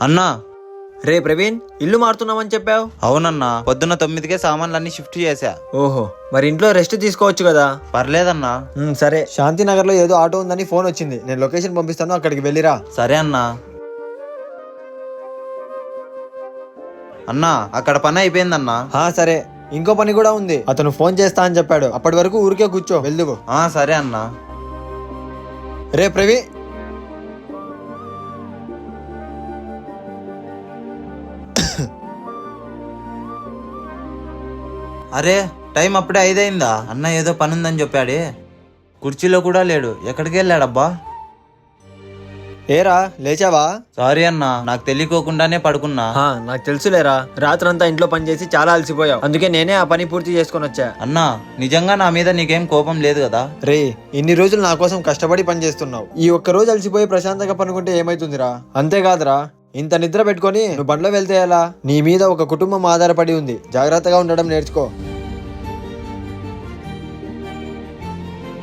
అన్నా. రే ప్రవీణ్, ఇల్లు మారుతున్నామని చెప్పావు. అవునన్నా, పొద్దున్న 9కే సామాన్లన్నీ షిఫ్ట్ చేశా. ఓహో, మరి ఇంట్లో రెస్ట్ తీసుకోవచ్చు కదా. పర్లేదన్నా. సరే, శాంతినగర్ లో ఏదో ఆటో ఉందని ఫోన్ వచ్చింది. నేను లొకేషన్ పంపిస్తాను, అక్కడికి వెళ్ళిరా. సరే అన్నా. అన్నా, అక్కడ పని అయిపోయిందన్నా. సరే, ఇంకో పని కూడా ఉంది. అతను ఫోన్ చేస్తా అని చెప్పాడు. అప్పటి వరకు ఊరికే కూర్చో, వెళ్దువు. సరే అన్నా. రే ప్రవీణ్, అరే, టైం అప్పుడే 5 అయిందా? అన్న ఏదో పని ఉందని చెప్పాడే. కుర్చీలో కూడా లేడు, ఎక్కడికి వెళ్ళాడబ్బా? ఏరా లేచావా? సారీ అన్నా, నాకు తెలియకోకుండానే పడుకున్నా. నాకు తెలుసులేరా, రాత్రంతా ఇంట్లో పని చేసి చాలా అలసిపోయావు. అందుకే నేనే ఆ పని పూర్తి చేసుకొని వచ్చా. అన్నా, నిజంగా నా మీద నీకేం కోపం లేదు కదా? రే, ఇన్ని రోజులు నా కోసం కష్టపడి పని చేస్తున్నావు. ఈ ఒక్క రోజు అలసిపోయి ప్రశాంతంగా పనుకుంటే ఏమైతుందిరా? అంతేకాదురా, ఇంత నిద్ర పెట్టుకొని నువ్వు బండ్లో వెళ్తే ఎలా? నీ మీద ఒక కుటుంబం ఆధారపడి ఉంది. జాగ్రత్తగా ఉండడం నేర్చుకో.